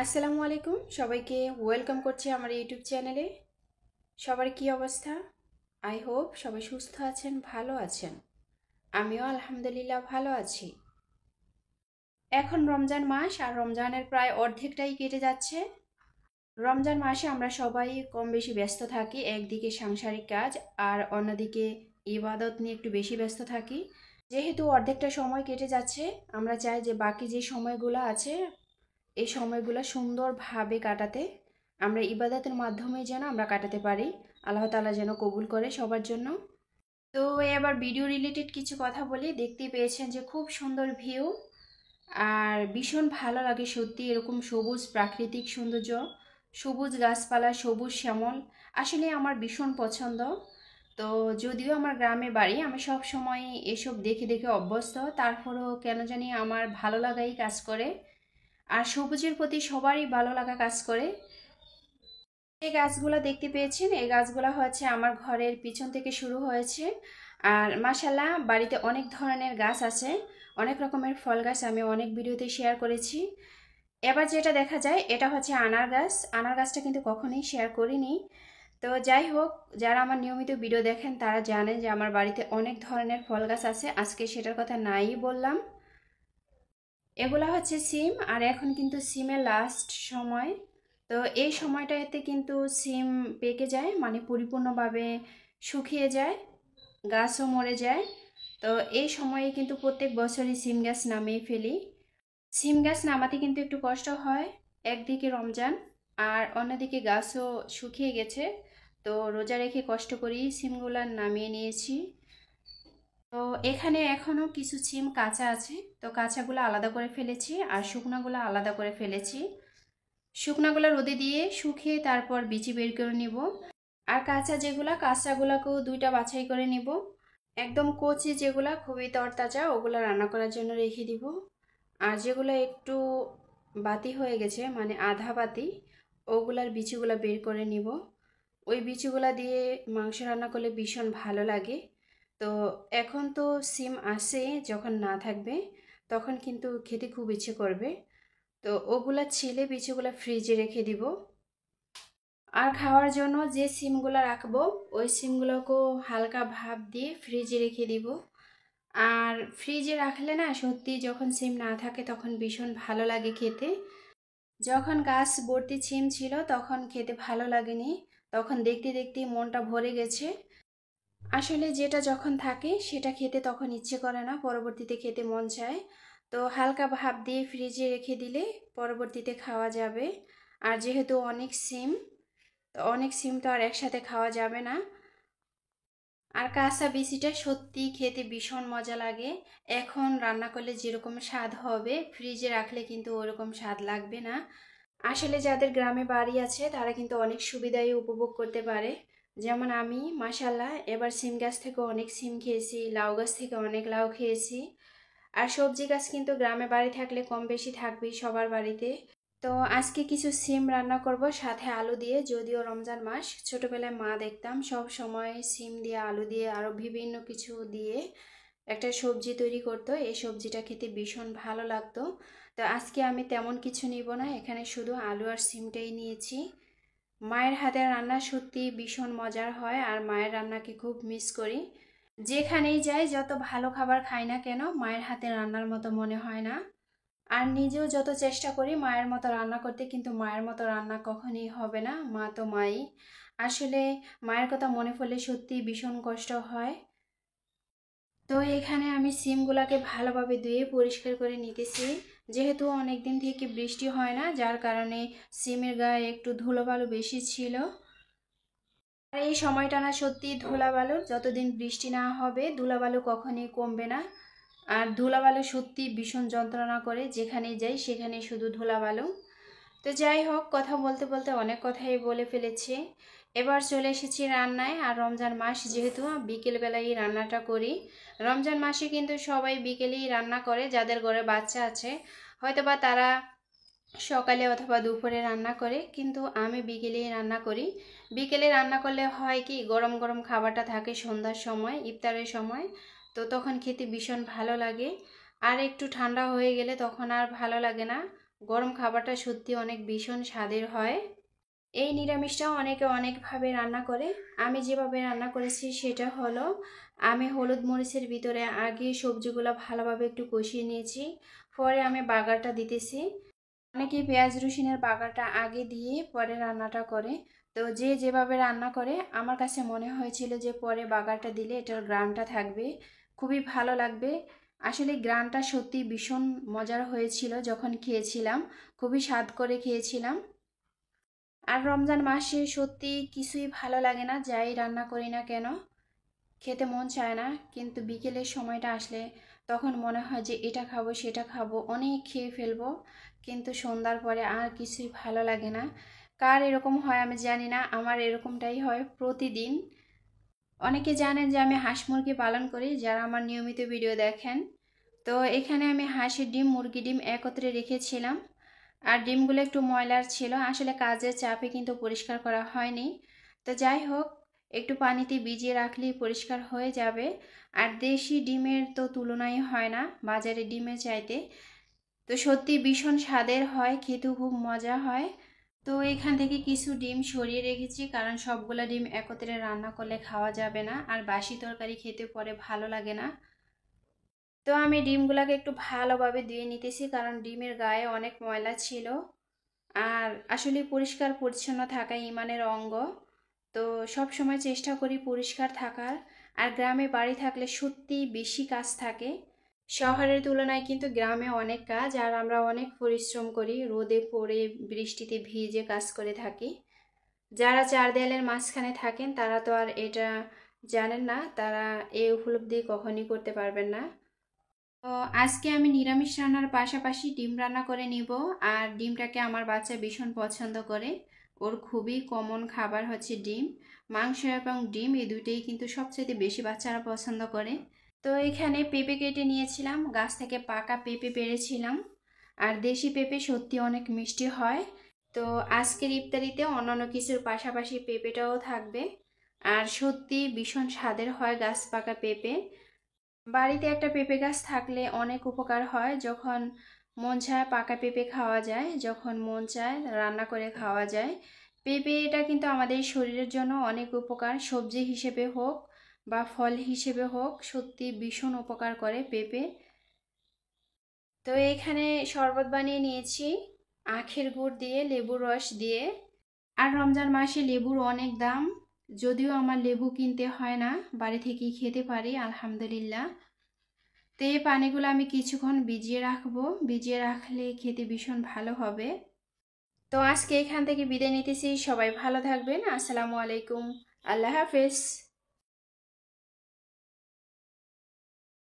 আসসালামু আলাইকুম সবাইকে ওয়েলকাম করছি আমার ইউটিউব চ্যানেলে। সবার কি অবস্থা? আই হোপ সবাই সুস্থ আছেন, ভালো আছেন। আমিও আলহামদুলিল্লাহ ভালো আছি। এখন রমজান মাস আর রমজানের প্রায় অর্ধেকটাই কেটে যাচ্ছে। রমজান মাসে আমরা সবাই কম বেশি ব্যস্ত থাকি, একদিকে সাংসারিক কাজ আর অন্যদিকে ইবাদত নিয়ে একটু বেশি ব্যস্ত থাকি। যেহেতু অর্ধেকটা সময় কেটে যাচ্ছে, আমরা চাই যে বাকি যে সময়গুলো আছে এই সময়গুলো সুন্দরভাবে কাটাতে। আমরা ইবাদতের মাধ্যমে যেন আমরা কাটাতে পারি, আল্লাহ তাআলা যেন কবুল করে সবার জন্য। তো এবার ভিডিও রিলেটেড কিছু কথা বলি। দেখতেই পেয়েছেন যে খুব সুন্দর ভিউ, আর ভীষণ ভালো লাগে সত্যি এরকম সবুজ প্রাকৃতিক সৌন্দর্য, সবুজ গাছপালা, সবুজ শ্যামল আসলে আমার ভীষণ পছন্দ। তো যদিও আমার গ্রামে বাড়ি, আমি সব সময় এসব দেখে দেখে অভ্যস্ত, তারপরেও কেন জানি আমার ভালো লাগাই কাজ করে। আর সবুজের প্রতি সবারই ভালো লাগা কাজ করে। এই গাছগুলো দেখতে পেয়েছেন, এই গাছগুলো হচ্ছে আমার ঘরের পিছন থেকে শুরু হয়েছে। আর মাশাল্লাহ বাড়িতে অনেক ধরনের গাছ আছে, অনেক রকমের ফল গাছ আমি অনেক ভিডিওতে শেয়ার করেছি। এবার যেটা দেখা যায় এটা হচ্ছে আনার গাছ। আনার গাছটা কিন্তু কখনোই শেয়ার করিনি। তো যাই হোক, যারা আমার নিয়মিত ভিডিও দেখেন তারা জানেন যে আমার বাড়িতে অনেক ধরনের ফল গাছ আছে, আজকে সেটার কথা নাই বললাম। এগুলা হচ্ছে সিম, আর এখন কিন্তু সিমের লাস্ট সময়। তো এই সময়টাতে কিন্তু সিম পেকে যায়, মানে পরিপূর্ণভাবে শুকিয়ে যায়, গাছও মরে যায়। তো এই সময়ে কিন্তু প্রত্যেক বছরই সিম গাছ নামিয়ে ফেলি। সিম গাছ নামাতে কিন্তু একটু কষ্ট হয়, একদিকে রমজান আর অন্যদিকে গাছও শুকিয়ে গেছে। তো রোজা রেখে কষ্ট করেই সিমগুলা নামিয়ে নিয়েছি। তো এখানে এখনো কিছু সিম কাঁচা আছে, তো কাঁচাগুলো আলাদা করে ফেলেছি আর শুকনাগুলো আলাদা করে ফেলেছি। শুকনাগুলো রোদে দিয়ে শুকিয়ে তারপর বিচি বের করে নিব। আর কাঁচা যেগুলা, কাঁচাগুলোকেও দুইটা বাছাই করে নিব। একদম কচি যেগুলা খুবই তরতাজা ওগুলা রান্না করার জন্য রেখে দিব। আর যেগুলো একটু বাতি হয়ে গেছে, মানে আধা বাতি, ওগুলার বিচিগুলা বের করে নিব। ওই বিচিগুলা দিয়ে মাংস রান্না করলে ভীষণ ভালো লাগে। তো এখন তো সিম আসে, যখন না থাকবে তখন কিন্তু খেতে খুব ইচ্ছে করবে। তো ওগুলা ছিলে বিচিগুলা ফ্রিজে রেখে দিব। আর খাওয়ার জন্য যে সিমগুলো রাখবো ওই সিমগুলোকেও হালকা ভাপ দিয়ে ফ্রিজে রেখে দিব। আর ফ্রিজে রাখলে না সত্যি যখন সিম না থাকে তখন ভীষণ ভালো লাগে খেতে। যখন গাছ ভর্তি সিম ছিল তখন খেতে ভালো লাগেনি, তখন দেখতে দেখতে মনটা ভরে গেছে। আসলে যেটা যখন থাকে সেটা খেতে তখন ইচ্ছে করে না, পরবর্তীতে খেতে মন চায়। তো হালকা ভাপ দিয়ে ফ্রিজে রেখে দিলে পরবর্তীতে খাওয়া যাবে। আর যেহেতু অনেক সিম, তো অনেক সিম তো আর একসাথে খাওয়া যাবে না। আর কাঁচা বিচিটা সত্যি খেতে ভীষণ মজা লাগে। এখন রান্না করলে যেরকম স্বাদ হবে ফ্রিজে রাখলে কিন্তু ওরকম স্বাদ লাগবে না। আসলে যাদের গ্রামে বাড়ি আছে তারা কিন্তু অনেক সুবিধাই উপভোগ করতে পারে। যেমন আমি মাশাল্লাহ এবার সিম গাছ থেকে অনেক সিম খেয়েছি, লাউ গাছ থেকে অনেক লাউ খেয়েছি। আর সবজি গাছ কিন্তু গ্রামে বাড়ি থাকলে কম বেশি থাকবেই সবার বাড়িতে। তো আজকে কিছু সিম রান্না করব সাথে আলু দিয়ে। যদিও রমজান মাস, ছোটবেলায় মা দেখতাম সব সময় সিম দিয়ে আলু দিয়ে আরো বিভিন্ন কিছু দিয়ে একটা সবজি তৈরি করতো, এই সবজিটা খেতে ভীষণ ভালো লাগতো। তো আজকে আমি তেমন কিছু নিব না, এখানে শুধু আলু আর সিমটাই নিয়েছি। মায়ের হাতের রান্না সত্যি ভীষণ মজার হয়, আর মায়ের রান্নাকে খুব মিস করি। যেখানেই যাই যত ভালো খাবার খাই না কেন মায়ের হাতের রান্নার মতো মনে হয় না। আর নিজেও যত চেষ্টা করি মায়ের মতো রান্না করতে, কিন্তু মায়ের মতো রান্না কখনই হবে না, মা তো মাই। আসলে মায়ের কথা মনে পড়লে সত্যি ভীষণ কষ্ট হয়। তো এখানে আমি সিমগুলাকে ভালোভাবে ধুয়ে পরিষ্কার করে নিতেছি। যেহেতু অনেক দিন থেকে বৃষ্টি হয় না, যার কারণে সিমের গায়ে একটু ধুলোবালু বেশি ছিল। আর এই সময়টা না সত্যি ধুলাবালুর, যতদিন বৃষ্টি না হবে ধুলাবালু কখনই কমবে না। আর ধুলাবালু সত্যি ভীষণ যন্ত্রণা করে, যেখানে যাই সেখানে শুধু ধুলাবালু। তো যাই হোক, কথা বলতে বলতে অনেক কথাই বলে ফেলেছি। এবার চলে এসেছি রান্নায়। আর রমজান মাস যেহেতু বিকেলবেলায় রান্নাটা করি। রমজান মাসে কিন্তু সবাই বিকেলেই রান্না করে, যাদের ঘরে বাচ্চা আছে হয়তোবা তারা সকালে অথবা দুপুরে রান্না করে, কিন্তু আমি বিকেলেই রান্না করি। বিকেলে রান্না করলে হয় কি, গরম গরম খাবারটা থাকে সন্ধ্যার সময়, ইফতারের সময়, তো তখন খেতে ভীষণ ভালো লাগে। আর একটু ঠান্ডা হয়ে গেলে তখন আর ভালো লাগে না। গরম খাবারটা সত্যি অনেক ভীষণ স্বাদের হয়। এই নিরামিষটাও অনেকে অনেকভাবে রান্না করে। আমি যেভাবে রান্না করেছি সেটা হলো, আমি হলুদ মরিচের ভিতরে আগে সবজিগুলো ভালোভাবে একটু কষিয়ে নিয়েছি, পরে আমি বাগারটা দিতেছি। অনেকেই পেঁয়াজ রসুনের বাগারটা আগে দিয়ে পরে রান্নাটা করে। তো যে যেভাবে রান্না করে, আমার কাছে মনে হয়েছিল যে পরে বাগারটা দিলে এটার গ্রানটা থাকবে, খুবই ভালো লাগবে। আসলে গ্রানটা সত্যি ভীষণ মজার হয়েছিল যখন খেয়েছিলাম, খুবই স্বাদ করে খেয়েছিলাম। আর রমজান মাসে সত্যি কিছুই ভালো লাগে না, যাই রান্না করি না কেন খেতে মন চায় না। কিন্তু বিকেলের সময়টা আসলে তখন মনে হয় যে এটা খাবো সেটা খাবো, অনেক খেয়ে ফেলবো। কিন্তু সন্ধ্যার পরে আর কিছুই ভালো লাগে না। কার এরকম হয় আমি জানি না, আমার এরকমটাই হয় প্রতিদিন। অনেকে জানেন যে আমি হাঁস মুরগি পালন করি, যারা আমার নিয়মিত ভিডিও দেখেন। তো এখানে আমি হাঁসের ডিম মুরগি ডিম একত্রে রেখেছিলাম। আর ডিমগুলো একটু ময়লার ছিল, আসলে কাজের চাপে কিন্তু পরিষ্কার করা হয়নি। তো যাই হোক, একটু পানিতে ভিজিয়ে রাখলেই পরিষ্কার হয়ে যাবে। আর দেশি ডিমের তো তুলনাই হয় না বাজারে ডিমের চাইতে। তো সত্যি ভীষণ স্বাদের হয়, খেতেও খুব মজা হয়। তো এখান থেকে কিছু ডিম সরিয়ে রেখেছি, কারণ সবগুলা ডিম একত্রে রান্না করলে খাওয়া যাবে না, আর বাসি তরকারি খেতে পরে ভালো লাগে না। তো আমি ডিমগুলাকে একটু ভালোভাবে ধুয়ে নিতেছি, কারণ ডিমের গায়ে অনেক ময়লা ছিল। আর আসলে পরিষ্কার পরিচ্ছন্ন থাকা ইমানের অঙ্গ। তো সব সময় চেষ্টা করি পরিষ্কার থাকার। আর গ্রামে বাড়ি থাকলে সত্যি বেশি কাজ থাকে। শহরের তুলনায় কিন্তু গ্রামে অনেক কাজ, আর আমরা অনেক পরিশ্রম করি, রোদে পড়ে বৃষ্টিতে ভিজে কাজ করে থাকি। যারা চার দেয়ালের মাঝখানে থাকেন তারা তো আর এটা জানেন না, তারা এই উপলব্ধি কখনই করতে পারবেন না। তো আজকে আমি নিরামিষ রান্নার পাশাপাশি ডিম রান্না করে নিব। আর ডিমটাকে আমার বাচ্চা ভীষণ পছন্দ করে, ওর খুবই কমন খাবার হচ্ছে ডিম। মাংস এবং ডিম এই দুইটাই কিন্তু সবচেয়ে বেশি বাচ্চারা পছন্দ করে। তো এখানে পেঁপে কেটে নিয়েছিলাম, গাছ থেকে পাকা পেঁপে পেড়েছিলাম। আর দেশি পেঁপে সত্যি অনেক মিষ্টি হয়। তো আজকের ইফতারিতে অন্যান্য কিছুর পাশাপাশি পেঁপেটাও থাকবে। আর সত্যি ভীষণ স্বাদের হয় গাছ পাকা পেঁপে। বাড়িতে একটা পেঁপে গাছ থাকলে অনেক উপকার হয়। যখন মন চায় পাকা পেঁপে খাওয়া যায়, যখন মন চায় রান্না করে খাওয়া যায়। পেঁপে এটা কিন্তু আমাদের শরীরের জন্য অনেক উপকার, সবজি হিসেবে হোক বা ফল হিসেবে হোক, সত্যি ভীষণ উপকার করে পেঁপে। তো এখানে শরবত বানিয়ে নিয়েছি আখের গুড় দিয়ে, লেবুর রস দিয়ে। আর রমজান মাসে লেবুর অনেক দাম, যদিও আমার লেবু কিনতে হয় না, বাড়ি থেকেই খেতে পারি আলহামদুলিল্লাহ। তো এই পানিগুলো আমি কিছুক্ষণ ভিজিয়ে রাখবো, ভিজিয়ে রাখলে খেতে ভীষণ ভালো হবে। তো আজকে এখান থেকে বিদায় নিতেছি, সবাই ভালো থাকবেন, আসসালামু আলাইকুম, আল্লাহ হাফেজ।